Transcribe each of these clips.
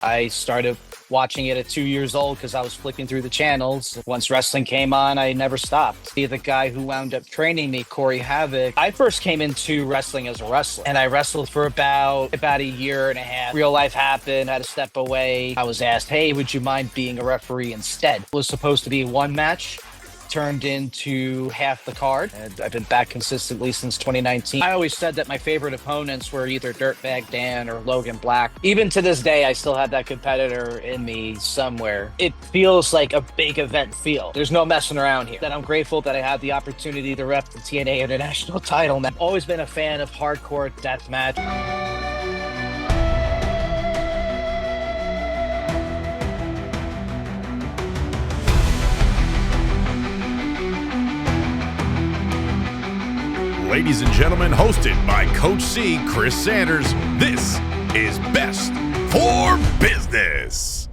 I started watching it at 2 years old because I was flicking through the channels. Once wrestling came on, I never stopped. The guy who wound up training me, Corey Havoc, I first came into wrestling as a wrestler, and I wrestled for about a year and a half. Real life happened, had to step away. I was asked, hey, would you mind being a referee instead? It was supposed to be one match, turned into half the card. And I've been back consistently since 2019. I always said that my favorite opponents were either Dirtbag Dan or Logan Black. Even to this day, I still have that competitor in me somewhere. It feels like a big event feel. There's no messing around here. And I'm grateful that I had the opportunity to rep the TNA International title. I've always been a fan of hardcore deathmatch. Ladies and gentlemen, hosted by Coach C, Chris Sanders, this is Best for Business.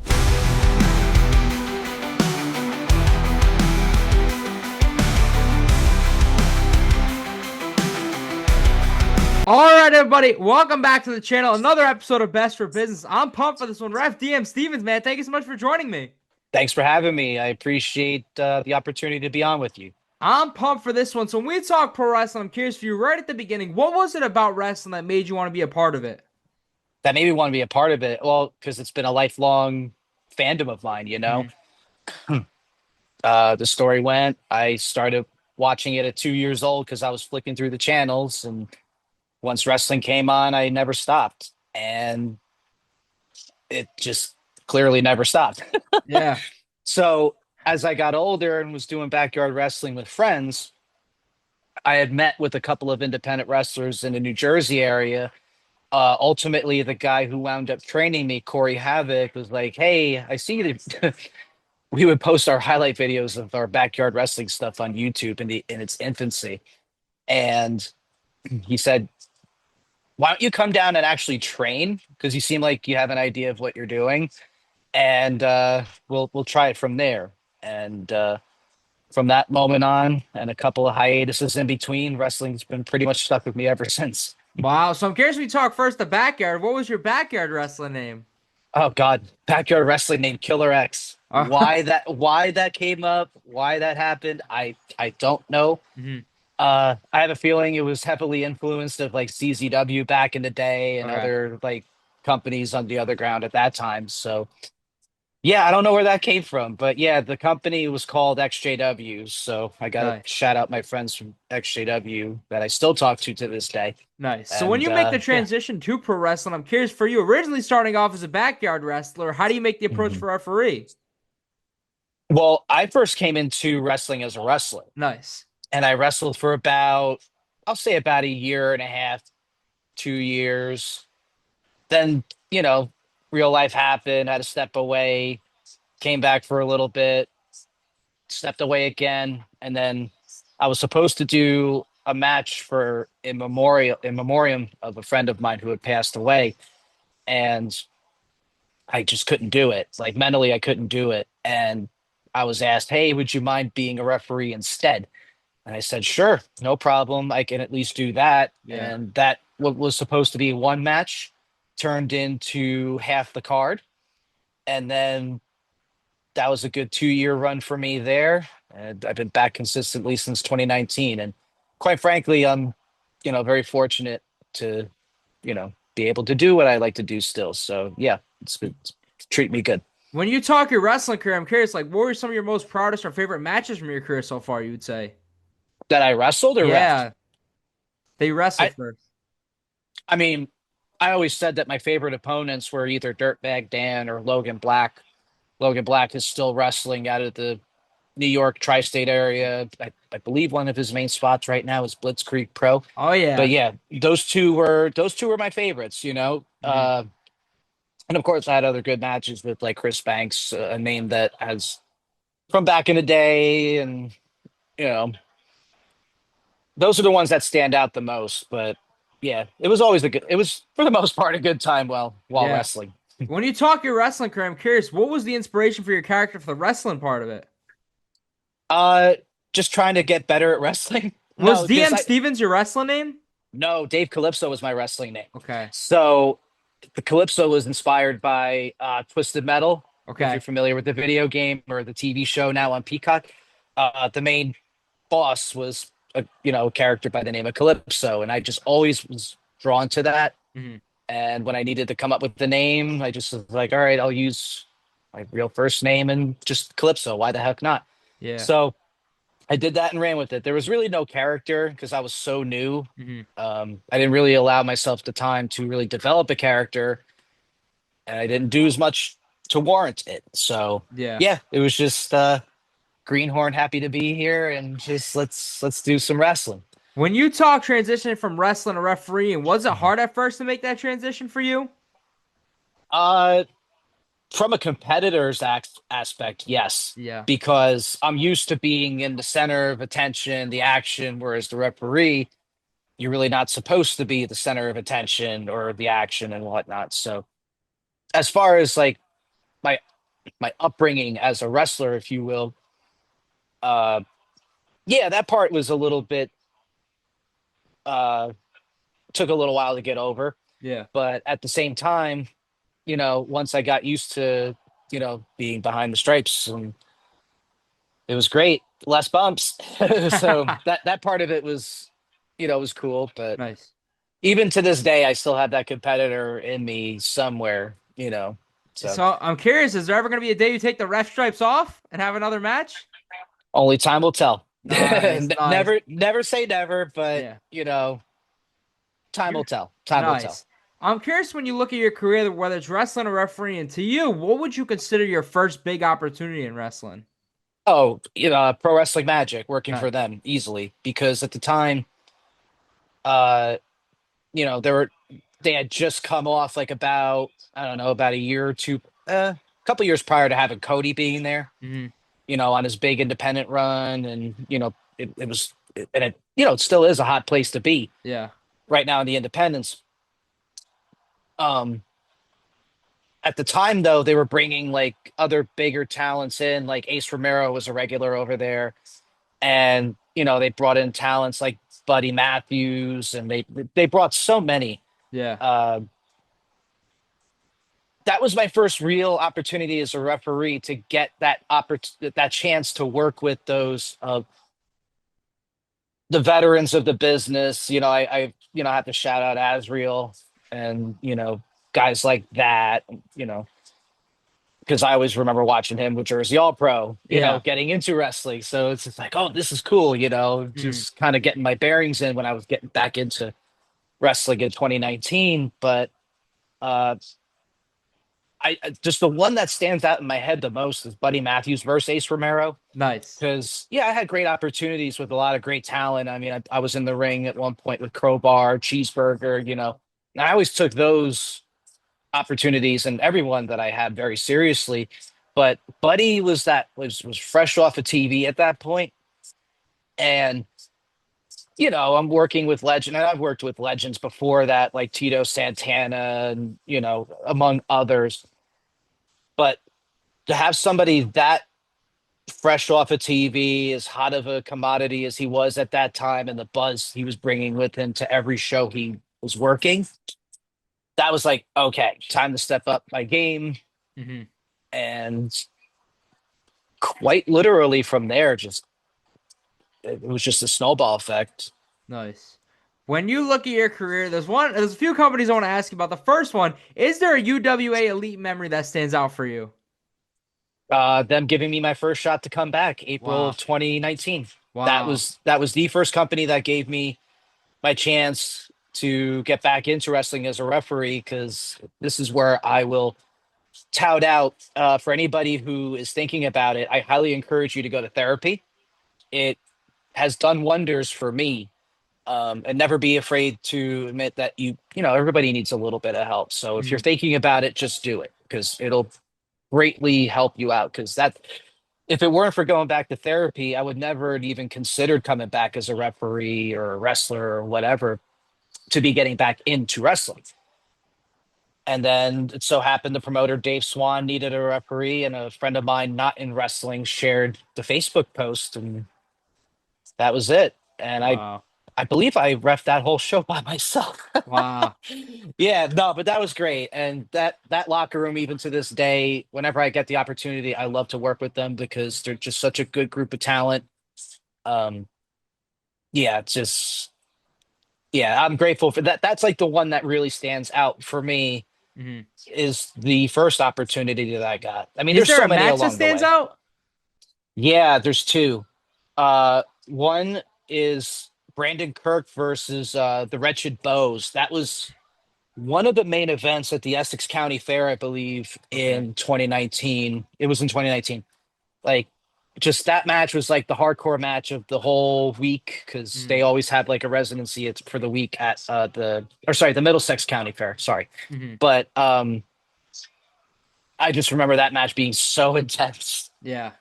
All right, everybody, welcome back to the channel. Another episode of Best for Business. I'm pumped for this one. Ref DM Stevens, man, thank you so much for joining me. Thanks for having me. I appreciate the opportunity to be on with you. I'm pumped for this one. So when we talk pro wrestling, I'm curious for you right at the beginning, what was it about wrestling that made you want to be a part of it? That made me want to be a part of it. Well, because it's been a lifelong fandom of mine, you know. The story went, I started watching it at 2 years old because I was flicking through the channels, and once wrestling came on, I never stopped, and it just clearly never stopped. Yeah. So as I got older and was doing backyard wrestling with friends, I had met with a couple of independent wrestlers in the New Jersey area. Ultimately, the guy who wound up training me, Corey Havoc, was like, hey, I see that we would post our highlight videos of our backyard wrestling stuff on YouTube in its infancy. And he said, why don't you come down and actually train? Because you seem like you have an idea of what you're doing. And we'll try it from there. And from that moment on, and a couple of hiatuses in between, wrestling's been pretty much stuck with me ever since. Wow. So I'm curious when we talk first the backyard. What was your backyard wrestling name? Oh God, backyard wrestling named Killer X. Uh, Why that came up, why that happened, I don't know. mhm. I have a feeling it was heavily influenced of like CZW back in the day and Okay. other like companies on the other ground at that time. So yeah, I don't know where that came from, but yeah, the company was called XJW. So I got to Nice. shout out my friends from XJW that I still talk to this day. Nice. So when And you make the yeah. transition to pro wrestling, I'm curious for you, originally starting off as a backyard wrestler, how do you make the approach Mhm. for referee? Well, I first came into wrestling as a wrestler, Nice. and I wrestled for I'll say about a year and a half, 2 years. Then, real life happened, had to step away, came back for a little bit, stepped away again, and then I was supposed to do a match for in memoriam of a friend of mine who had passed away, and I just couldn't do it. Like mentally, I couldn't do it, and I was asked, "Hey, would you mind being a referee instead?" And I said, "Sure, no problem. I can at least do that." Yeah. And that what was supposed to be one match turned into half the card, and then that was a good 2 year run for me there. And I've been back consistently since 2019. And quite frankly, I'm, very fortunate to, be able to do what I like to do still. So yeah, it's treat me good. When you talk your wrestling career, I'm curious, like, what were some of your most proudest or favorite matches from your career so far, you would say? That I wrestled or refed? Yeah, they wrestled I, first. I mean, I always said that my favorite opponents were either Dirtbag Dan or Logan Black. Logan Black is still wrestling out of the New York tri-state area. I believe one of his main spots right now is Blitzkrieg Pro. Oh, But yeah. yeah, those two were my favorites, Mhm. And of course I had other good matches with like Chris Banks, a name that has from back in the day, and you know those are the ones that stand out the most. But yeah, it was for the most part a good time while Yeah. wrestling. When you talk your wrestling career, I'm curious, what was the inspiration for your character for the wrestling part of it? Uh, just trying to get better at wrestling. Was No, because DM I Stevens your wrestling name? no Dave Kalypso was my wrestling name. Okay. So the Kalypso was inspired by Twisted Metal. If you're Okay. familiar with the video game or the TV show now on Peacock, the main boss was a character by the name of Kalypso, and I just always was drawn to that. Hmm. And when I needed to come up with the name, I just was like, all right, I'll use my real first name and just Calypso. Why the heck not? Yeah. So I did that and ran with it. There was really no character because I was so new. Hmm. I didn't really allow myself the time to really develop a character, and I didn't do as much to warrant it. So Yeah. yeah, it was just Greenhorn, happy to be here, and just let's do some wrestling. When you talk transitioning from wrestling to refereeing, was it hard at first to make that transition for you? Uh, from a competitor's aspect, yes, Yeah. because I'm used to being in the center of attention, the action, whereas the referee, you're really not supposed to be the center of attention or the action and whatnot. So, as far as like my my upbringing as a wrestler, if you will, uh, yeah, that part was a little bit uh, took a little while to get over, Yeah. but at the same time, once I got used to being behind the stripes and it was great. Less bumps. So that part of it was, was cool. But Nice. even to this day, I still have that competitor in me somewhere. So So I'm curious, is there ever going to be a day you take the ref stripes off and have another match? only time will tell. Nice, nice. Never say never, but Yeah. time will You're tell. Time will tell. nice. I'm curious when you look at your career, whether it's wrestling or refereeing, to you, what would you consider your first big opportunity in wrestling? Oh, Pro Wrestling Magic, working for Nice. them easily because at the time, uh, they had just come off like about I don't know about a year or two, a couple years prior to having Cody being there. Hmm. On his big independent run, and it was and it still is a hot place to be Yeah. right now in the independents. Um, at the time though, they were bringing like other bigger talents in, like Ace Romero was a regular over there, and they brought in talents like Buddy Matthews, and they brought so many. Yeah. Uh, that was my first real opportunity as a referee to get that chance to work with those the veterans of the business. I have to shout out Asriel and guys like that. Because I always remember watching him with Jersey All Pro. Yeah. Getting into wrestling. So it's just like, oh, this is cool. Mhm. Just kind of getting my bearings in when I was getting back into wrestling in 2019. But uh, just the one that stands out in my head the most is Buddy Matthews versus Ace Romero. Nice. Because I had great opportunities with a lot of great talent. I mean, I was in the ring at one point with Crowbar, Cheeseburger. And I always took those opportunities and everyone that I had very seriously. But Buddy was fresh off of TV at that point, and I'm working with legend, and I've worked with legends before that, like Tito Santana, and among others. But to have somebody that fresh off of TV, as hot of a commodity as he was at that time, and the buzz he was bringing with him to every show he was working, that was like, okay, time to step up my game. Hmm. And quite literally from there, just it was just a snowball effect. Nice. When you look at your career, there's a few companies I want to ask you about. The first one, is there a UWA Elite memory that stands out for you? Them giving me my first shot to come back, April Wow. of 2019. That Wow. was that was the first company that gave me my chance to get back into wrestling as a referee, because this is where I will tout out for anybody who is thinking about it. I highly encourage you to go to therapy. It has done wonders for me. And never be afraid to admit that everybody needs a little bit of help. So if you're Mhm. thinking about it, just do it, because it'll greatly help you out. Because if it weren't for going back to therapy, I would never have even considered coming back as a referee or a wrestler or whatever, to be getting back into wrestling. And then it so happened the promoter Dave Swan needed a referee, and a friend of mine not in wrestling shared the Facebook post, and that was it. And I Wow. I believe I ref that whole show by myself. Wow. Yeah, no, but that was great. And that locker room, even to this day, whenever I get the opportunity, I love to work with them because they're just such a good group of talent. Um, yeah, it's just yeah, I'm grateful for that. That's like the one that really stands out for me Hmm. is the first opportunity that I got. I mean, Is there's there so a many match that along the stands way. out? Yeah, there's two. One is Brandon Kirk versus the Wretched Bows. That was one of the main events at the Essex County Fair, I believe, Okay. in 2019. It was in 2019. Like, just that match was like the hardcore match of the whole week because Hmm. they always have like a residency. It's for the week at the Middlesex County Fair. Sorry, Hmm. but I just remember that match being so intense. Yeah.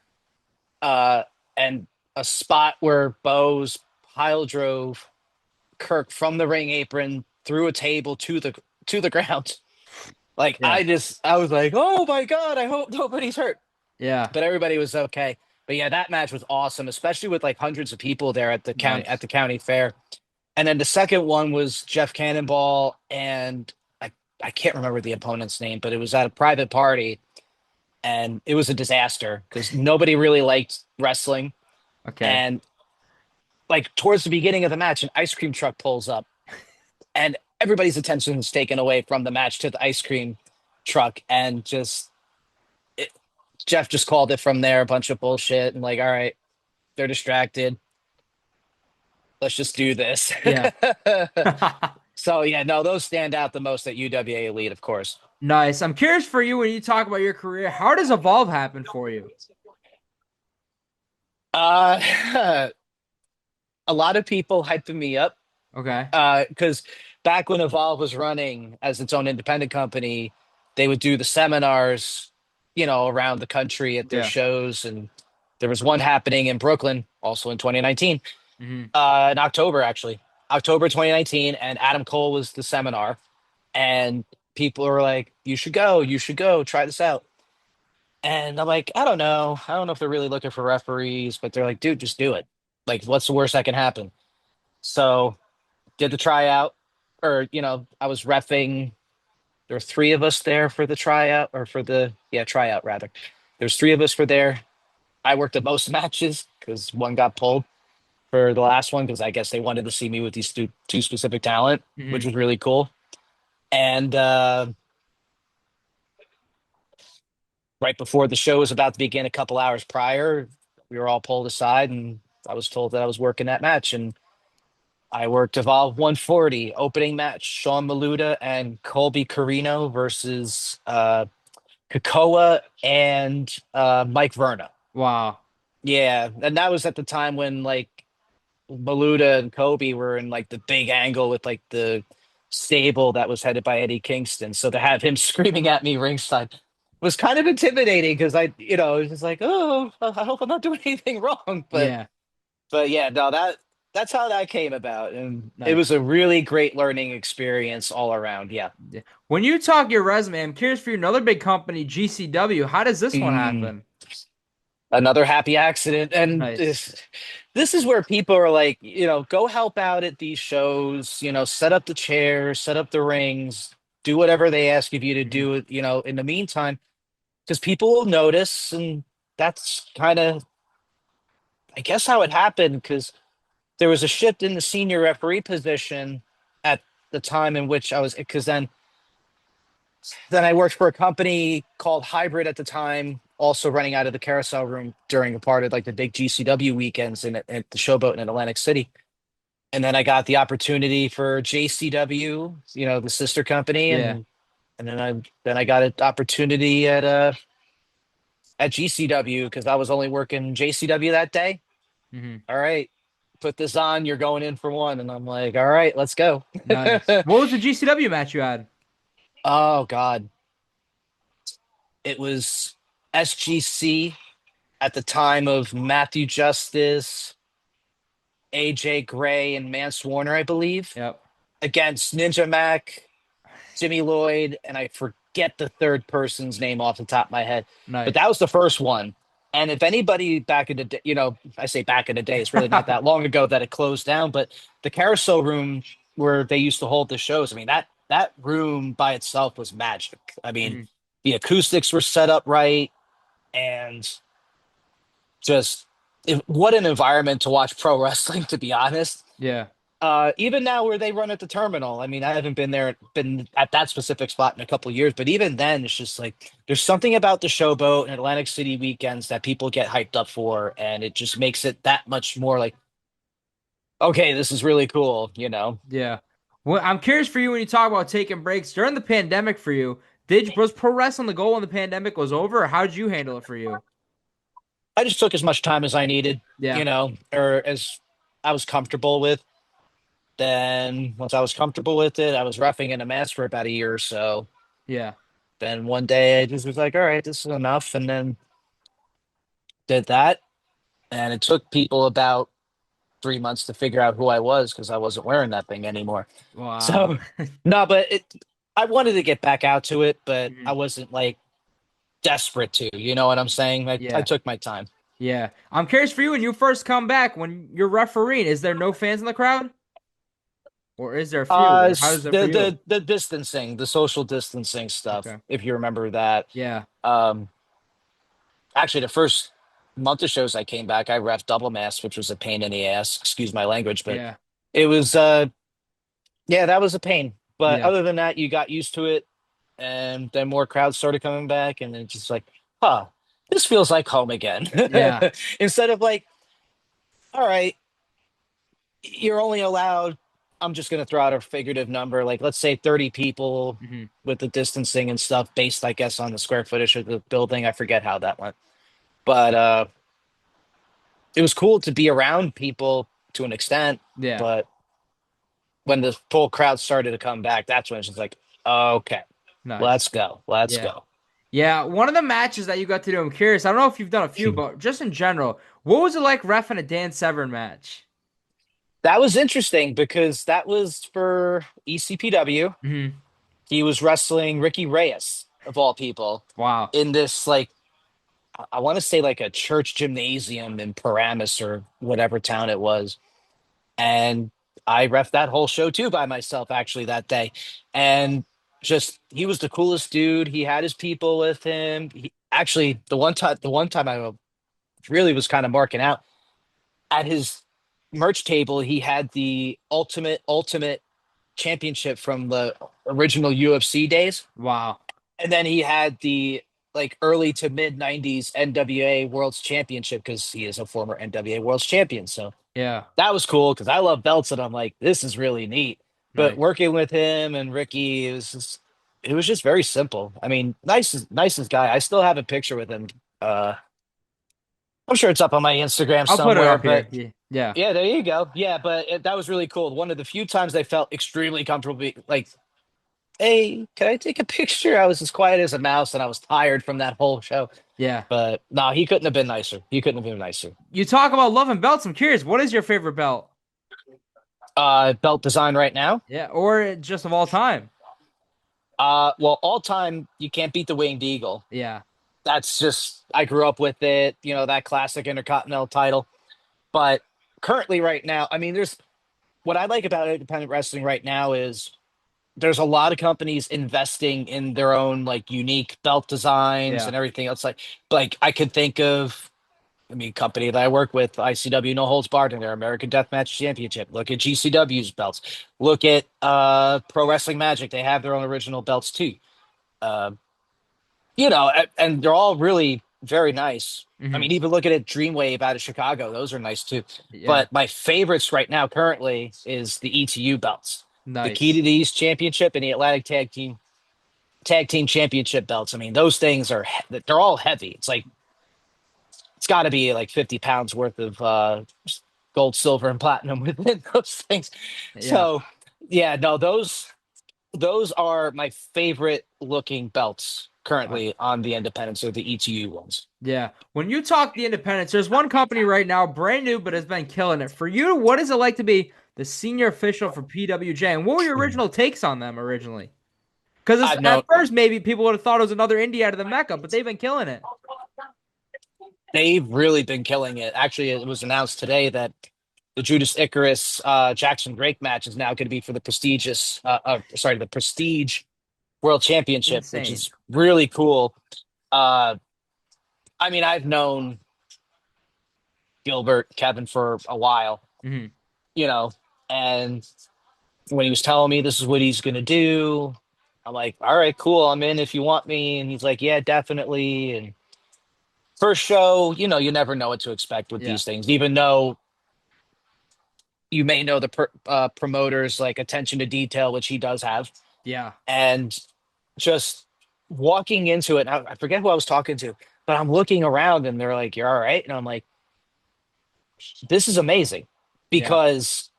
Uh, and a spot where Bose pile drove Kirk from the ring apron through a table to the ground. Like Yeah. I was like, oh my god, I hope nobody's hurt, Yeah. but everybody was okay. But yeah, that match was awesome, especially with like hundreds of people there at Nice. the county fair. And then the second one was Jeff Cannonball and I can't remember the opponent's name, but it was at a private party and it was a disaster because nobody really liked wrestling. Okay. And like towards the beginning of the match, an ice cream truck pulls up and everybody's attention is taken away from the match to the ice cream truck and just it, Jeff just called it from there a bunch of bullshit and like all right, they're distracted, let's just do this. Yeah. So yeah, no, those stand out the most at UWA Elite, of course. Nice. I'm curious for you when you talk about your career, how does Evolve happen for you? uh a lot of people hyping me up Okay. because back when Evolve was running as its own independent company, they would do the seminars, around the country at their Yeah. shows. And there was one happening in Brooklyn, also in 2019, Hmm. in October, actually, October 2019. And Adam Cole was the seminar. And people are like, you should go, try this out. And I'm like, I don't know. I don't know if they're really looking for referees, but they're like, dude, just do it. Like, what's the worst that can happen? So did the tryout, or I was refing. There were three of us there for the tryout, or for the tryout rather. There's three of us for there. I worked the most matches because one got pulled for the last one because I guess they wanted to see me with these two specific talent, which Hmm. was really cool. And right before the show was about to begin, a couple hours prior, we were all pulled aside, and I was told that I was working that match, and I worked Evolve 140 opening match, Sean Maluda and Colby Carino versus Kakoa and Mike Verna. Wow. Yeah, and that was at the time when like Maluda and Kobe were in like the big angle with like the stable that was headed by Eddie Kingston. So to have him screaming at me ringside was kind of intimidating because it was just like, oh, I hope I'm not doing anything wrong. Yeah. But yeah, no, that's how that came about, and it Nice. was a really great learning experience all around. Yeah. Yeah. When you talk your resume, I'm curious for you, another big company, GCW. How does this one Mm, happen? another happy accident, and Nice. this is where people are like, go help out at these shows. Set up the chairs, set up the rings, do whatever they ask of you to Hmm. do. In the meantime, because people will notice, and that's kind of, I guess, how it happened. Because there was a shift in the senior referee position at the time in which I was, because then I worked for a company called Hybrid at the time, also running out of the carousel room during a part of like the big GCW weekends at the Showboat in Atlantic City. And then I got the opportunity for JCW, the sister company, Yeah. and then I got an opportunity at GCW because I was only working JCW that day. Hmm. All right, put this on, you're going in for one, and I'm like, all right, let's go. Nice. What was the GCW match you had? Oh God, it was SGC at the time of Matthew Justice, AJ Gray, and Mance Warner, I believe, Yep. against Ninja Mac, Jimmy Lloyd, and I forget the third person's name off the top of my head. But Nice. that was the first one. And if anybody back in the day, I say back in the day, it's really not that long ago that it closed down, but the carousel room where they used to hold the shows, I mean, that room by itself was magic. I mean, Mhm. the acoustics were set up right, and just what an environment to watch pro wrestling, to be honest. Yeah. Even now where they run at the terminal, I mean, I haven't been at that specific spot in a couple of years, but even then, it's just like there's something about the Showboat and Atlantic City weekends that people get hyped up for, and it just makes it that much more like, okay, this is really cool. Yeah. Well, I'm curious for you when you talk about taking breaks during the pandemic for you. Was pro wrestling the goal when the pandemic was over, or how did you handle it for you? I just took as much time as I needed, Yeah. or as I was comfortable with. Then once I was comfortable with it, I was roughing in a mess for about a year or so. Yeah. Then one day I just was like, all right, this is enough, and then did that. And it took people about 3 months to figure out who I was because I wasn't wearing that thing anymore. Wow. So no, but I wanted to get back out to it, but I Mhm. wasn't like desperate to, you know what I'm saying? I Yeah. took my time. Yeah. I'm curious for you when you first come back, when you're refereeing, is there no fans in the crowd? Or is there a few? Or how is it for The you? the distancing, the social distancing stuff, Okay. if you remember that. Yeah. Um, Actually, the first month of shows I came back, I ref double mask, which was a pain in the ass. Excuse my language, but Yeah. it was yeah, that was a pain. But Yeah. other than that, you got used to it, and then more crowds started coming back, and it's just like, huh, this feels like home again. Yeah. Instead of like, all right, you're only allowed, I'm just gonna throw out a figurative number, like let's say 30 people Hmm. with the distancing and stuff, based, I guess, on the square footage of the building. I forget how that went. But it was cool to be around people to an extent, Yeah. but when the full crowd started to come back, that's when it's just like, okay, Nice. let's go, let's Yeah. go. Yeah. One of the matches that you got to do, I'm curious. I don't know if you've done a few, but just in general, what was it like reffing a Dan Severn match? That was interesting because that was for ECPW. Hmm. He was wrestling Ricky Reyes, of all people, Wow. in this, like, I want to say like a church gymnasium in Paramus or whatever town it was. And I ref that whole show too by myself actually that day. And just he was the coolest dude. He had his people with him. Actually, the one time I really was kind of marking out at his merch table, he had the ultimate championship from the original UFC days. Wow. And then he had the like early to mid 90s NWA World's Championship because he is a former NWA World's Champion. So Yeah. that was cool because I love belts and I'm like, this is really neat. But Nice. working with him and Ricky, it was just very simple. I mean, nicest guy. I still have a picture with him. I'm sure it's up on my Instagram I'll put it somewhere, up but here. Yeah. Yeah. yeah, there you go. Yeah, but that was really cool. One of the few times I felt extremely comfortable, like, hey, can I take a picture? I was as quiet as a mouse and I was tired from that whole show. Yeah. But no, he couldn't have been nicer. He couldn't have been nicer. You talk about loving belts. I'm curious, what is your favorite belt? Belt design right now. Yeah. Or just of all time? Well, all time, you can't beat the Winged Eagle. Yeah. That's just, I grew up with it, that classic Intercontinental title. But currently, right now, I mean, what I like about independent wrestling right now is there's a lot of companies investing in their own like unique belt designs Yeah. and everything else. Like I could think of, I mean, company that I work with, ICW No Holds Barred in their American Deathmatch Championship. Look at GCW's belts. Look at Pro Wrestling Magic. They have their own original belts too. Uh, and they're all really very nice. I Hmm. mean, even looking at Dreamwave out of Chicago, those are nice too. Yeah. But my favorites right now currently is the ETU belts, the Key to Nice. the East Championship and the Atlantic Tag Team Championship belts. I mean, those things they're all heavy. It's got to be like 50 pounds worth of gold, silver, and platinum within those things. Yeah. So yeah, no, those are my favorite looking belts Uh, currently on the independents or the ETU ones. yeah. When you talk the independents, there's one company right now, brand new, but has been killing it. For you, what is it like to be the senior official for PWJ? And what were your original takes on them originally? Because I've at known first, maybe people would have thought it was another indie out of the Mecca, but they've been killing it. They've really been killing it. Actually, it was announced today that the Judas Icarus Jackson Drake match is now going to be for the the Prestige World Championship, which Insane. is really cool. Uh, I mean, I've known Gilbert Kevin for a while, Hmm. you know, and when he was telling me this is what he's going to do, I'm like, all right, cool, I'm in if you want me. And he's like, yeah, definitely. And first show, you never know what to expect with Yeah. these things, even though you may know the promoter's like attention to detail, which he does have. Yeah. And just walking into it, I forget who I was talking to, but I'm looking around and they're like, you're all right. And I'm like, this is amazing Yeah. because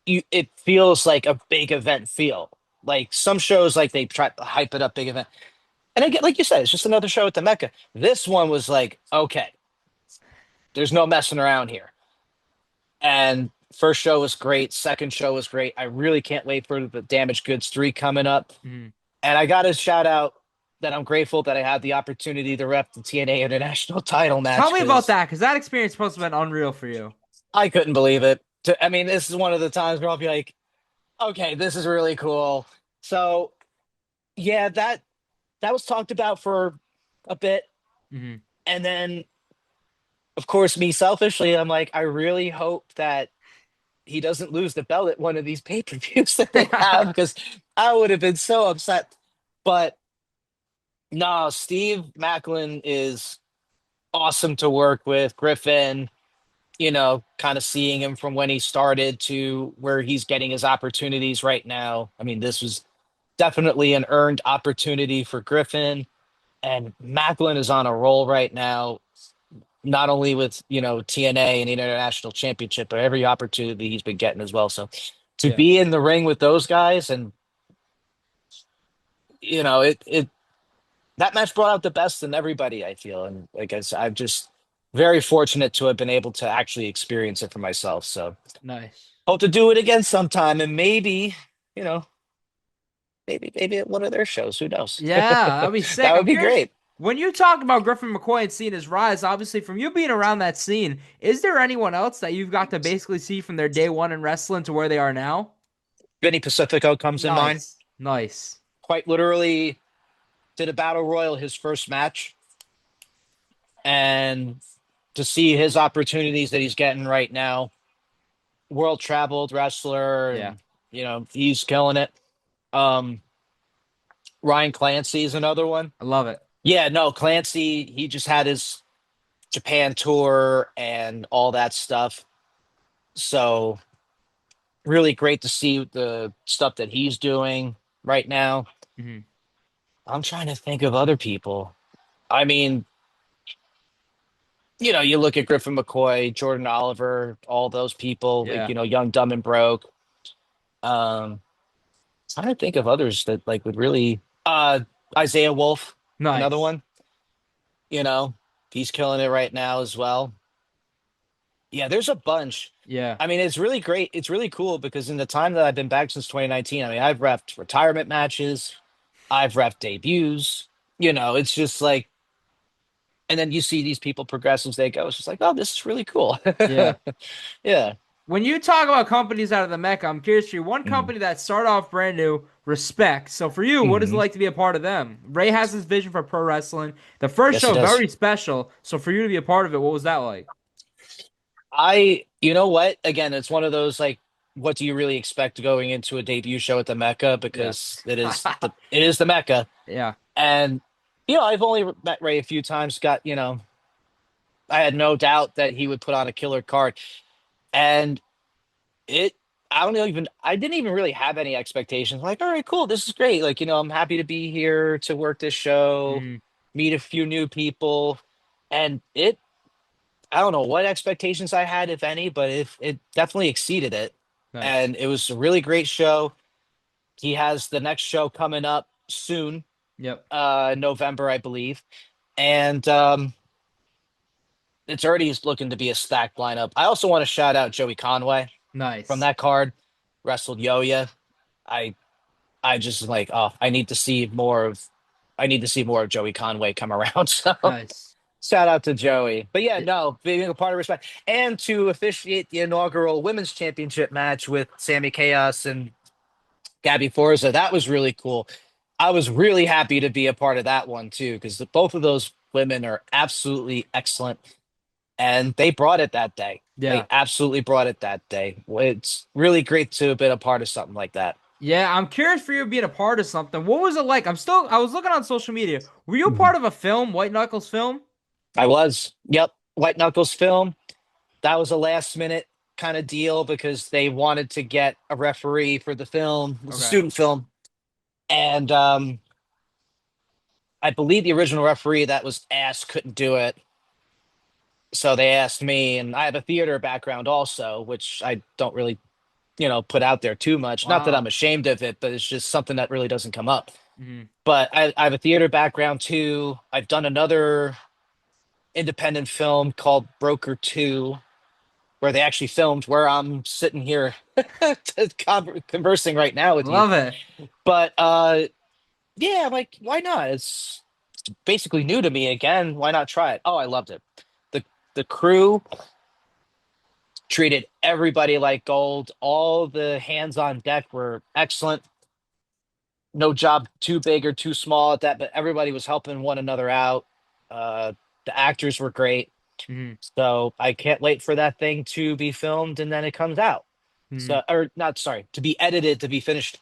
it feels like a big event feel. Like some shows, like they try to hype it up, big event. And I get, like you said, it's just another show at the Mecca. This one was like, okay, there's no messing around here. And first show was great. Second show was great. I really can't wait for the Damaged Goods 3 coming up. Mhm. And I got to shout out that I'm grateful that I had the opportunity to rep the TNA International title Tell match me about because that, because that experience must have been unreal for you. I couldn't believe it. I mean, this is one of the times where I'll be like, okay, this is really cool. So, yeah, that was talked about for a bit. Hmm. And then, of course, me selfishly, I'm like, I really hope that he doesn't lose the belt at one of these pay-per-views that they have because I would have been so upset. But no, Steve Macklin is awesome to work with. Griffin, kind of seeing him from when he started to where he's getting his opportunities right now. I mean, this was definitely an earned opportunity for Griffin, and Macklin is on a roll right now, not only with, TNA and the International Championship, but every opportunity he's been getting as well. So to Yeah. be in the ring with those guys and, it that match brought out the best in everybody, I feel. And like I said, I'm just very fortunate to have been able to actually experience it for myself. So Nice. hope to do it again sometime and maybe, you know, maybe at one of their shows. Who knows? Yeah, that'd be sick. That would I'm be curious. great. When you talk about Griffin McCoy and seeing his rise, obviously from you being around that scene, is there anyone else that you've got to basically see from their day one in wrestling to where they are now? Vinny Pacifico comes in mind. Nice. Nice. Quite literally did a battle royal his first match. And to see his opportunities that he's getting right now, world traveled wrestler, Yeah. and he's killing it. Um, Ryan Clancy is another one. I love it. Yeah, no, Clancy, he just had his Japan tour and all that stuff. So really great to see the stuff that he's doing right now. Hmm. I'm trying to think of other people. I mean, you look at Griffin McCoy, Jordan Oliver, all those people, like, Yeah. Young, Dumb, and Broke. Trying to think of others that like would really Isaiah Wolf, another Nice. one, you know, he's killing it right now as well. Yeah, there's a bunch. Yeah. I mean, it's really great. It's really cool because in the time that I've been back since 2019, I mean, I've repped retirement matches, I've repped debuts, it's just like, and then you see these people progress as they go. It's just like, oh, this is really cool. Yeah. Yeah. When you talk about companies out of the Mecca, I'm curious for you, one Mhm. company that started off brand new, Respect. So for you, what is it Mhm. like to be a part of them? Ray has his vision for pro wrestling. The first Yes, he show, does. very special. So for you to be a part of it, what was that like? You know what? Again, it's one of those like, what do you really expect going into a debut show at the Mecca? Yeah. Because it is the Mecca, Yeah. and I've only met Ray a few times. I had no doubt that he would put on a killer card, and it. I don't know, even I didn't even really have any expectations. Like, all right, cool, this is great. Like, I'm happy to be here to work this show, Mm, meet a few new people, and I don't know what expectations I had, if any, but it definitely exceeded it. nice. And it was a really great show. He has the next show coming up soon, Yep. November, I believe. And it's already looking to be a stacked lineup. I also want to shout out Joey Conway from Nice. that card, wrestled Yoya. I I just like, oh, I need to see more of Joey Conway come around. So Nice. Shout out to Joey. But yeah, no, being a part of respect and to officiate the inaugural women's championship match with Sammy Chaos and Gabby Forza, that was really cool. I was really happy to be a part of that one too, because both of those women are absolutely excellent. And they brought it that day. They Yeah. absolutely brought it that day. It's really great to have been a part of something like that. Yeah, I'm curious for you being a part of something. What was it like? I was looking on social media. Were you a Mhm. part of a film, White Knuckles film? I was. Yep. White Knuckles film. That was a last minute kind of deal because they wanted to get a referee for the film. It was a Okay. student film. And I believe the original referee that was asked couldn't do it. So they asked me, and I have a theater background also, which I don't really, put out there too much. Not that I'm Wow. ashamed of it, but it's just something that really doesn't come up. Mhm. But I have a theater background too. I've done another independent film called Broker 2, where they actually filmed where I'm sitting here conversing right now with you. Love it. But yeah, like why not? It's basically new to me again. Why not try it? Oh, I loved it. The the crew treated everybody like gold. All the hands on deck were excellent. No job too big or too small at that, but everybody was helping one another out. Uh, the actors were great. Mhm. So I can't wait for that thing to be filmed and then it comes out. Mhm. So, or not, sorry, to be edited, to be finished,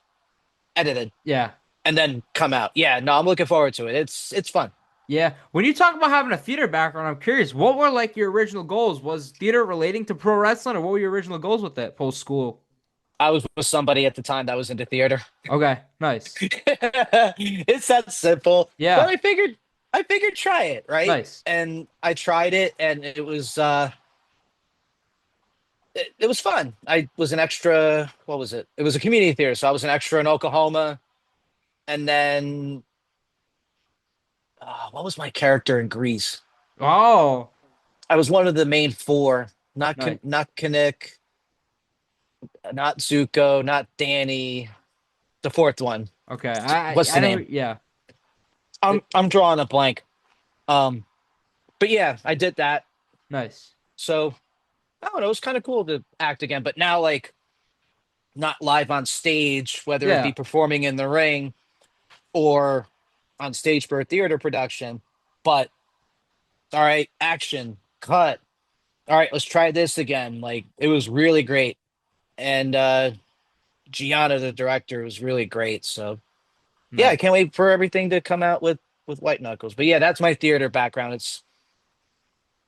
edited, Yeah. and then come out. Yeah, no, I'm looking forward to it. It's fun. Yeah. When you talk about having a theater background, I'm curious, what were like your original goals? Was theater relating to pro wrestling, or what were your original goals with it post school? I was with somebody at the time that was into theater. Okay. Nice. It's that simple. But Yeah. I figured try it, right? Nice. And I tried it and it was fun. I was an extra, what was it? It was a community theater, so I was an extra in Oklahoma. And then what was my character in Greece? Oh, I was one of the main four. nice. Not Kinnick, not Zuko, not Danny. The fourth one. Okay. What's I the know. name? Yeah. I'm drawing a blank. Um, but yeah, I did that. Nice. So I don't know. It was kind of cool to act again. But now, like, not live on stage, whether it be Yeah. performing in the ring or on stage for a theater production. But all right, action, cut. All right, let's try this again. Like it was really great. And Gianna, the director, was really great. So yeah, I Nice. can't wait for everything to come out with White Knuckles. But yeah, that's my theater background.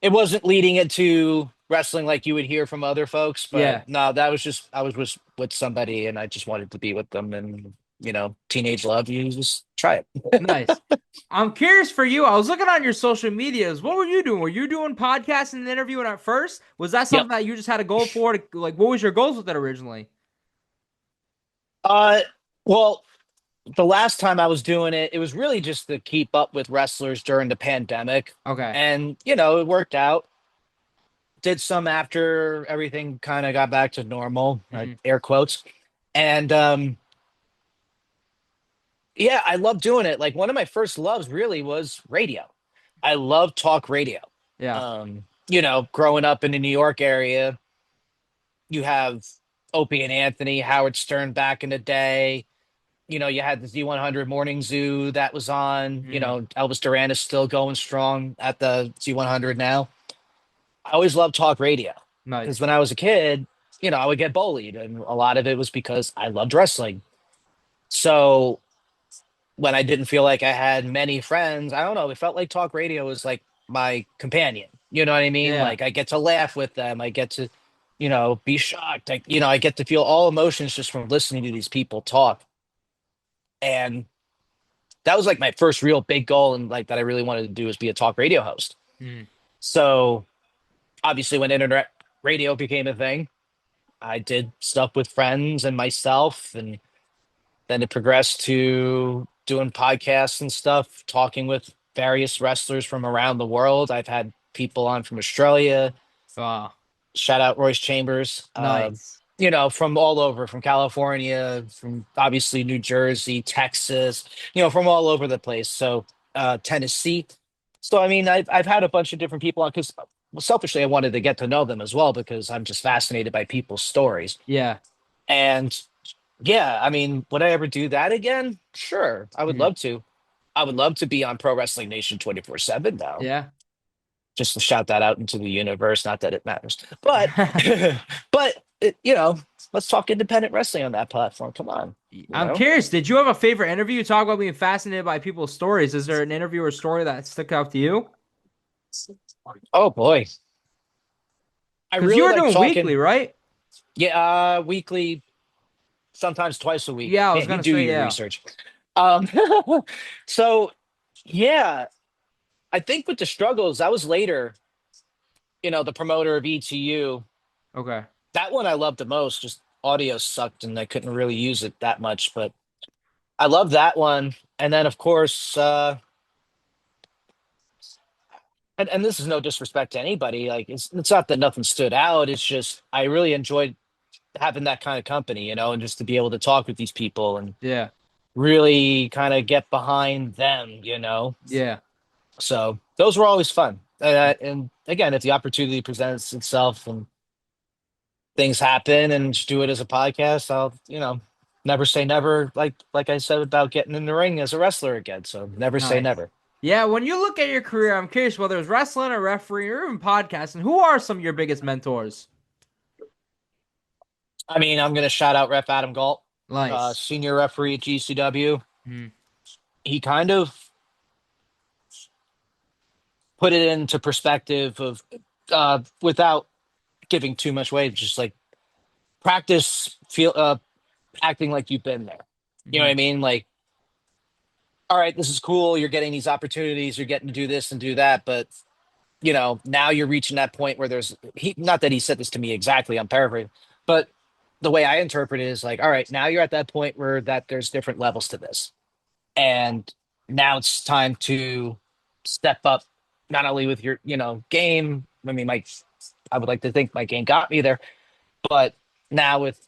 It wasn't leading into wrestling like you would hear from other folks, but Yeah. no, that was just I was with somebody and I just wanted to be with them and teenage love, you just try it. Nice. I'm curious for you. I was looking on your social medias. What were you doing? Were you doing podcasts and interviewing at first? Was that Yep. something that you just had a goal for? Like, what was your goals with it originally? Uh well, the last time I was doing it, it was really just to keep up with wrestlers during the pandemic. Okay. And, it worked out. Did some after everything kind of got back to normal, Hmm. air quotes. And yeah, I love doing it. Like one of my first loves really was radio. I love talk radio. Yeah. Growing up in the New York area, you have Opie and Anthony, Howard Stern back in the day. You had the Z100 Morning Zoo that was on. Hmm. Elvis Duran is still going strong at the Z100 now. I always loved talk radio because Nice. when I was a kid, I would get bullied, and a lot of it was because I loved wrestling. So when I didn't feel like I had many friends, I don't know, it felt like talk radio was like my companion. You know what I mean? Yeah. Like I get to laugh with them. I get to, be shocked. I get to feel all emotions just from listening to these people talk. And that was like my first real big goal and like that I really wanted to do was be a talk radio host. Hmm. So obviously when internet radio became a thing, I did stuff with friends and myself and then it progressed to doing podcasts and stuff, talking with various wrestlers from around the world. I've had people on from Australia, Wow. shout out Royce Chambers, Nice. from all over, from California, from obviously New Jersey, Texas, from all over the place. So Tennessee. So I mean, I've had a bunch of different people on because selfishly I wanted to get to know them as well because I'm just fascinated by people's stories. Yeah. And yeah, I mean, would I ever do that again? Sure, I would Mhm. love to. I would love to be on Pro Wrestling Nation 24/7 now. Yeah. Just to shout that out into the universe. Not that it matters, but but let's talk independent wrestling on that platform. Come on, you I'm know. curious, did you have a favorite interview? You talk about being fascinated by people's stories. Is there an interview or story that stuck out to you? Oh boy, I Because you really were like doing weekly, talking. right? Yeah, weekly, sometimes twice a week. Yeah, I was Man, you gonna do say your yeah. research. Um, so yeah, I think with the struggles, that was later. The promoter of ETU. Okay. That one I loved the most. Just audio sucked, and I couldn't really use it that much, but I love that one. And then of course, and this is no disrespect to anybody. Like it's not that nothing stood out. It's just I really enjoyed having that kind of company, and just to be able to talk with these people and Yeah. really kind of get behind them. Yeah. So those were always fun. And again, if the opportunity presents itself and things happen and just do it as a podcast, I'll never say never. Like I said about getting in the ring as a wrestler again. So never say Nice. never. Yeah, when you look at your career, I'm curious whether it's wrestling or refereeing or even podcasting, who are some of your biggest mentors? I mean, I'm gonna shout out Ref Adam Galt, Nice. senior referee at GCW. Mhm. He kind of put it into perspective of without giving too much away, just like practice feel acting like you've been there. You know what I Mhm. mean? Like, all right, this is cool. You're getting these opportunities. You're getting to do this and do that, but now you're reaching that point where there's he. Not that he said this to me exactly. I'm paraphrasing, but the way I interpret it is like, all right, now you're at that point where that there's different levels to this, and now it's time to step up, not only with your game. I mean, I would like to think my game got me there, but now with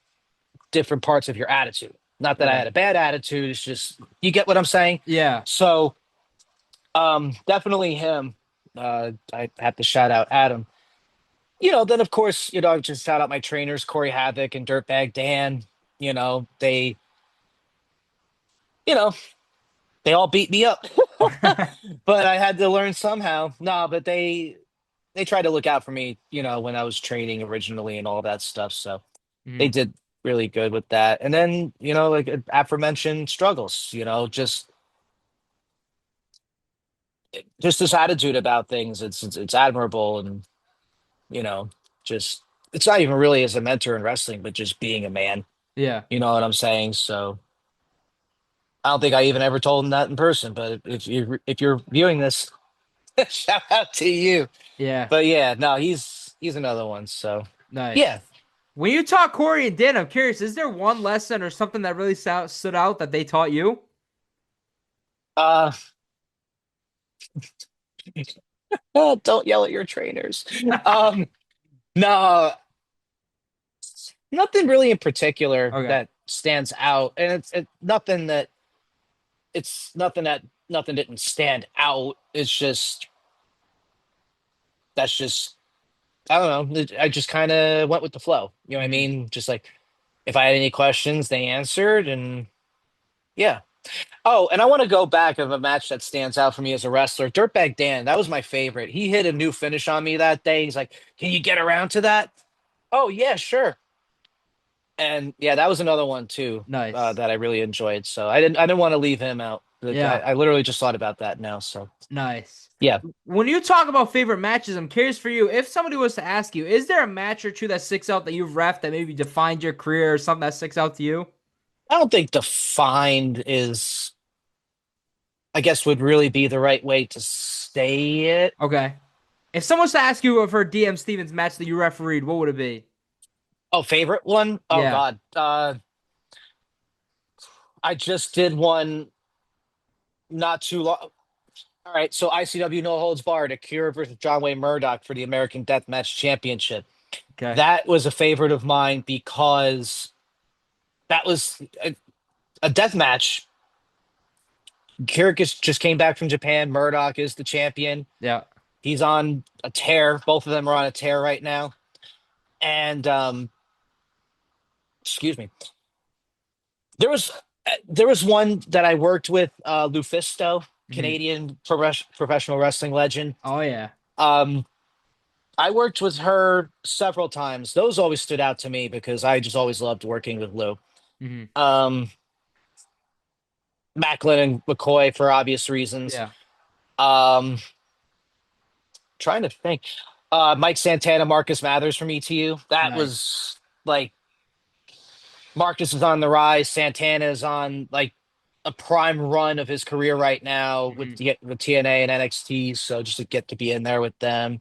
different parts of your attitude. Not that I Okay. had a bad attitude. It's just you get what I'm saying. Yeah. So definitely him. I have to shout out Adam. Then of course, I just shout out my trainers, Corey Havoc and Dirtbag Dan. They, you know, they all beat me up, but I had to learn somehow. No, but they tried to look out for me, when I was training originally and all that stuff. So they Mhm. did really good with that. And then, like aforementioned struggles, just this attitude about things. It's admirable, and you know, just it's not even really as a mentor in wrestling, but just being a man. Yeah. You know what I'm saying? So I don't think I even ever told him that in person. But if you're viewing this, shout out to you. Yeah. But yeah, no, he's another one. So Nice. yeah, When you taught Corey and Dan, I'm curious, is there one lesson or something that really stood out that they taught you? uh, don't yell at your trainers. Um, no, nothing really in particular Okay. that stands out, and it's nothing that nothing didn't stand out. It's just that's just I don't know. I just kind of went with the flow. You know what I Mhm. mean? Just like if I had any questions, they answered, and yeah. Oh, and I want to go back of a match that stands out for me as a wrestler. Dirtbag Dan, that was my favorite. He hit a new finish on me that day. He's like, "Can you get around to that?" Oh yeah, sure. And yeah, that was another one too Nice. that I really enjoyed. So I didn't want to leave him out. Like, I, Yeah. I literally just thought about that now. So Nice. yeah, When you talk about favorite matches, I'm curious for you, if somebody was to ask you, is there a match or two that sticks out that you've refed that maybe defined your career or something that sticks out to you? I don't think defined is, I guess, would really be the right way to say it. Okay. If someone was to ask you for a DM Stevens match that you refereed, what would it be? Oh, favorite one? Oh Yeah. God. I just did one not too long. All right, so ICW No Holds Barred, Akira versus John Wayne Murdoch for the American Deathmatch Championship. Okay. That was a favorite of mine because that was a death match Kyrgios just came back from Japan. Murdoch is the champion. Yeah. He's on a tear. Both of them are on a tear right now. And excuse me. There was there was one that I worked with, Lufisto, Hmm. Canadian professional wrestling legend. Oh yeah. Um, I worked with her several times. Those always stood out to me because I just always loved working with Lou. Hmm. Um, Macklin and McCoy for obvious reasons. Yeah. Um, Trying to think. Mike Santana, Marcus Mathers from ETU. That Nice. was like Marcus is on the rise. Santana is on like a prime run of his career right now Hmm. with TNA and NXT. So just to get to be in there with them.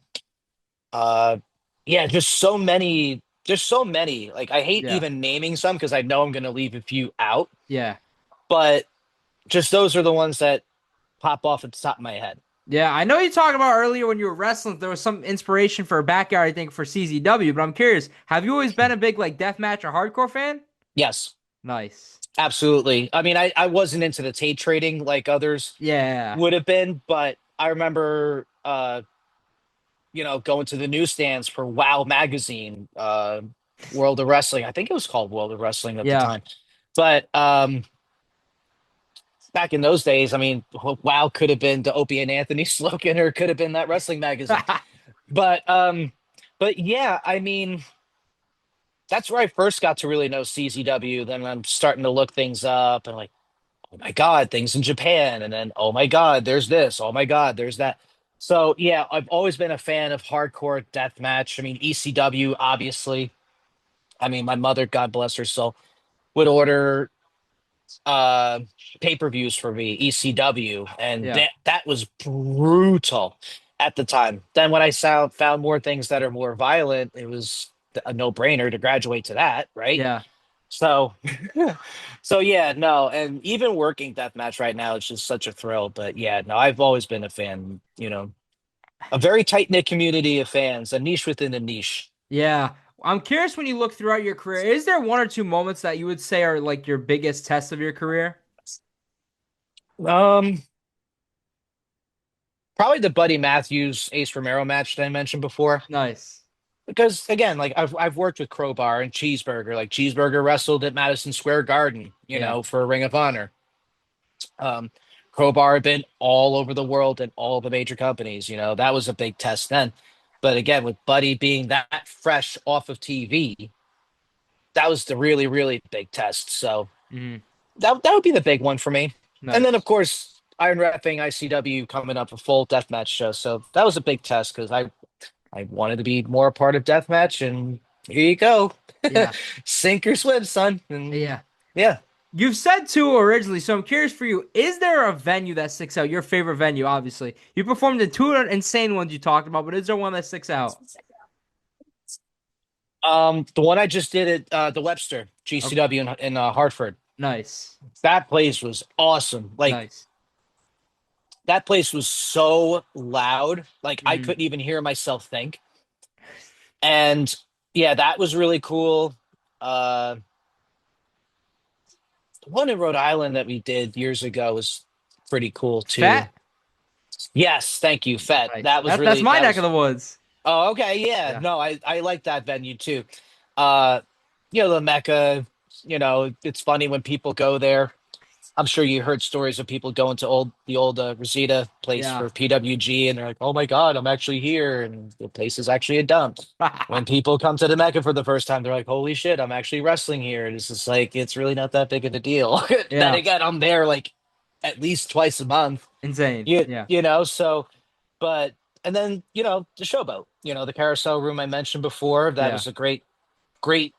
Uh, yeah, just so many. Like I hate Yeah. even naming some because I know I'm going to leave a few out, Yeah. but just those are the ones that pop off at the top of my head. Yeah, I know you talked about earlier when you were wrestling, there was some inspiration for a backyard, I think, for CZW, but I'm curious, have you always been a big like deathmatch or hardcore fan? Yes, Nice. absolutely. I mean, I wasn't into the tape trading like others Yeah. would have been, but I remember going to the newsstands for Wow magazine, World of Wrestling. I think it was called World of Wrestling at the Yeah. time. But back in those days, I mean, Wow could have been the Opie and Anthony slogan, or it could have been that wrestling magazine. But but yeah, I mean, that's where I first got to really know CZW. Then I'm starting to look things up and like, oh my God, things in Japan. And then, oh my God, there's this. Oh my God, there's that. So yeah, I've always been a fan of hardcore death match. I mean, ECW, obviously. I mean, my mother, God bless her soul, would order uh pay-per-views for me, ECW, and Yeah. that was brutal at the time. Then when I found more things that are more violent, it was a no-brainer to graduate to that, right? Yeah. So so yeah, no, and even working deathmatch right now, it's just such a thrill. But yeah, no, I've always been a fan, a very tight-knit community of fans, a niche within a niche. Yeah. I'm curious when you look throughout your career, is there one or two moments that you would say are like your biggest test of your career? Um, Probably the Buddy Matthews Ace Romero match that I mentioned before. Nice. Because again, like I've worked with Crowbar and Cheeseburger. Like Cheeseburger wrestled at Madison Square Garden, Yeah. for a Ring of Honor. Um, Crowbar had been all over the world and all the major companies. That was a big test then. But again, with Buddy being that fresh off of TV, that was the really, really big test. So Hmm. that would be the big one for me. And then of Nice. course Iron Repping ICW coming up a full deathmatch show. So that was a big test because I wanted to be more a part of deathmatch, and here you go. Yeah. Sink or swim, son. And Yeah. yeah. You've said two originally, so I'm curious for you. Is there a venue that sticks out? Your favorite venue, obviously. You performed in two insane ones you talked about, but is there one that sticks out? The one I just did at the Webster Oh, GCW in Hartford. nice. That place was awesome. Like Nice. that place was so loud, like I Hmm. couldn't even hear myself think. And yeah, that was really cool. Uh, the one in Rhode Island that we did years ago was pretty cool too. Fat? Yes, thank you, Fed. Nice. That was That's really my that neck of was the woods. Oh, okay, yeah. Yeah. No, I like that venue too. Uh, the Mecca, it's funny when people go there. I'm sure you heard stories of people going to the old Rosita place Yeah. for PWG, and they're like, "Oh my God, I'm actually here," and the place is actually a dump. When people come to the Mecca for the first time, they're like, "Holy shit, I'm actually wrestling here," and it's just like it's really not that big of a deal. Then Yeah. again, I'm there like at least twice a month. Insane. You Yeah. you know, so but and then the showboat, the carousel room I mentioned before. That Yeah. was a great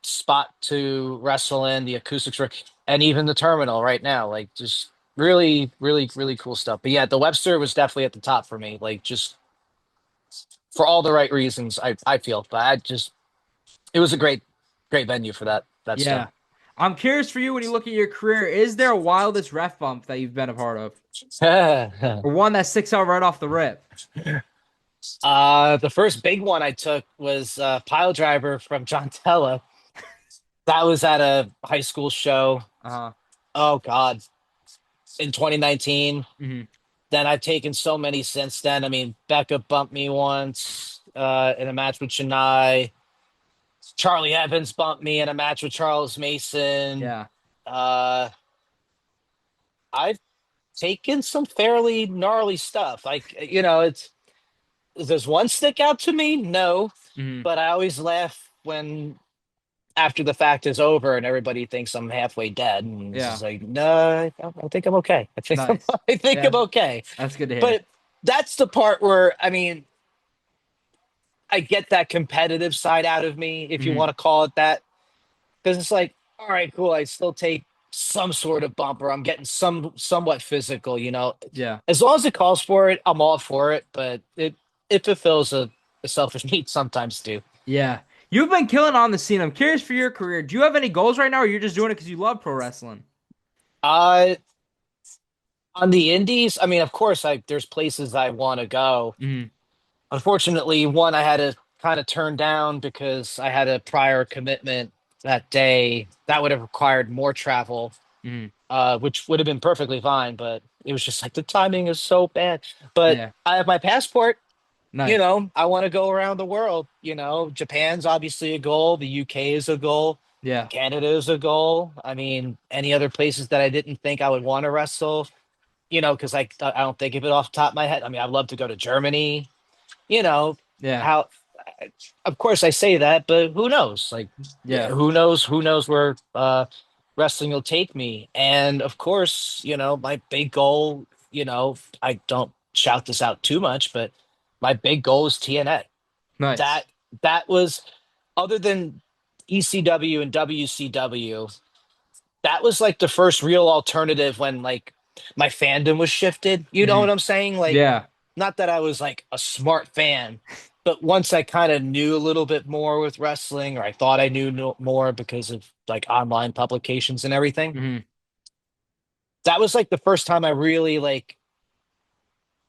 spot to wrestle in. The acoustics were, and even the terminal right now, like just really, really, really cool stuff. But yeah, the Webster was definitely at the top for me, like just for all the right reasons. I feel, but it was a great venue for that stuff. Yeah. I'm curious for you when you look at your career, is there a wildest ref bump that you've been a part of? Or one that sticks out right off the rip? The first big one I took was Pile Driver from John Tella. That was at a high school show. Uh-huh. Oh God. in 2019. Mm-hmm. Then I've taken so many since then. I mean, Becca bumped me once in a match with Chennai. Charlie Evans bumped me in a match with Charles Mason. Yeah. Uh, I've taken some fairly gnarly stuff. Like, it's does one stick out to me? No, Mm-hmm. but I always laugh when after the fact is over and everybody thinks I'm halfway dead, and it's Yeah. just like, no, I think I'm okay. I think Nice. I think Yeah. I'm okay. That's good to hear. But that's the part where I mean, I get that competitive side out of me, if you Mm-hmm. want to call it that, because it's like, all right, cool. I still take some sort of bumper. I'm getting somewhat physical, Yeah. As long as it calls for it, I'm all for it. But it fulfills a selfish need sometimes too. Yeah. You've been killing on the scene. I'm curious for your career. Do you have any goals right now, or you're just doing it because you love pro wrestling? Uh, on the indies, I mean, of course, there's places I want to go. Mm-hmm. Unfortunately, one I had to kind of turn down because I had a prior commitment that day that would have required more travel, Mm-hmm. which would have been perfectly fine. But it was just like the timing is so bad. But Yeah. I have my passport. Nice. I want to go around the world. Japan's obviously a goal. The UK is a goal. Yeah. Canada is a goal. I mean, any other places that I didn't think I would want to wrestle, because I don't think of it off the top of my head. I mean, I'd love to go to Germany, you know, Yeah. how, of course I say that, but who knows? Like, Yeah. who knows where wrestling will take me. And of course, my big goal, I don't shout this out too much, but my big goal is TNA. Nice. That that was other than ECW and WCW, that was like the first real alternative when like my fandom was shifted. You know Mm-hmm. what I'm saying? Like, Yeah. not that I was like a smart fan, but once I kind of knew a little bit more with wrestling, or I thought I knew more because of like online publications and everything, Mm-hmm. that was like the first time I really like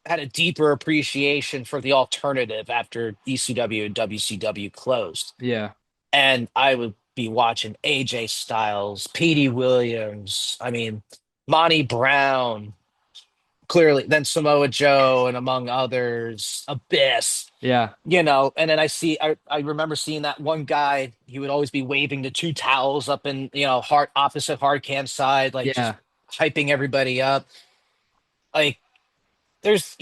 had a deeper appreciation for the alternative after ECW and WCW closed. Yeah. And I would be watching AJ Styles, Petey Williams, I mean, Monty Brown, clearly, then Samoa Joe, and among others, Abyss, Yeah. and then I remember seeing that one guy, he would always be waving the two towels up in, opposite hard cam side, like just Yeah. hyping everybody up. Like, there's,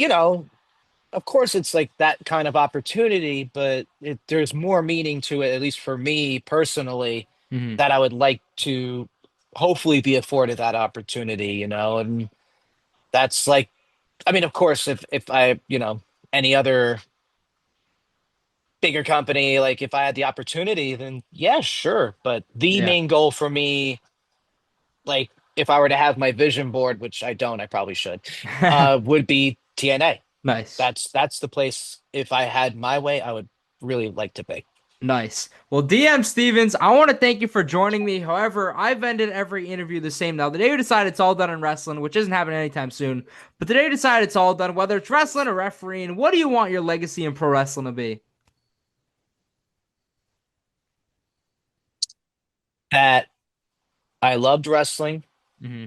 of course it's like that kind of opportunity, but there's more meaning to it, at least for me personally, Mm-hmm. that I would like to hopefully be afforded that opportunity, and that's like, I mean, of course, if I, any other bigger company, like if I had the opportunity, then yeah, sure. But the Yeah. main goal for me, like if I were to have my vision board, which I don't, I probably should, would be TNA. Nice. That's the place. If I had my way, I would really like to be. Nice. Well, DM Stevens, I want to thank you for joining me. However, I've ended every interview the same now. The day we decide it's all done in wrestling, which isn't happening anytime soon, but the day we decide it's all done, whether it's wrestling or refereeing, what do you want your legacy in pro wrestling to be? That I loved wrestling. Mm-hmm.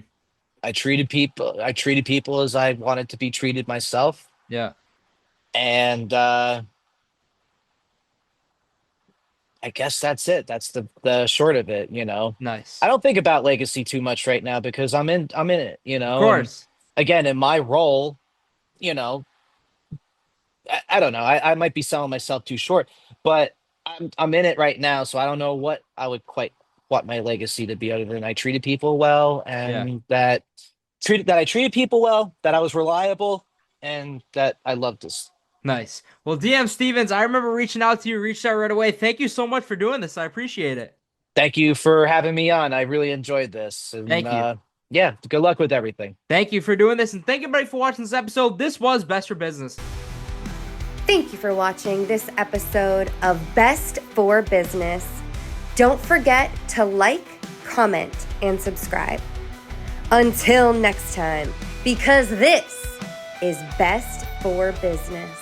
I treated people as I wanted to be treated myself. Yeah. And I guess that's it. That's the short of it, I Nice. don't think about legacy too much right now because I'm in it, Of and course. again, in my role, you know, I don't know. I might be selling myself too short, but I'm in it right now, so I don't know what I would quite want my legacy to be other than I treated people well, Yeah. and that I treated people well, that I was reliable, and that I loved this. Nice. Well, DM Stevens, I remember reaching out to you, reached out right away. Thank you so much for doing this. I appreciate it. Thank you for having me on. I really enjoyed this, and Thank you. yeah, good luck with everything. Thank you for doing this, and thank you everybody for watching this episode. This was Best for Business. Thank you for watching this episode of Best for Business. Don't forget to like, comment, and subscribe. Until next time, because this is Best for Business.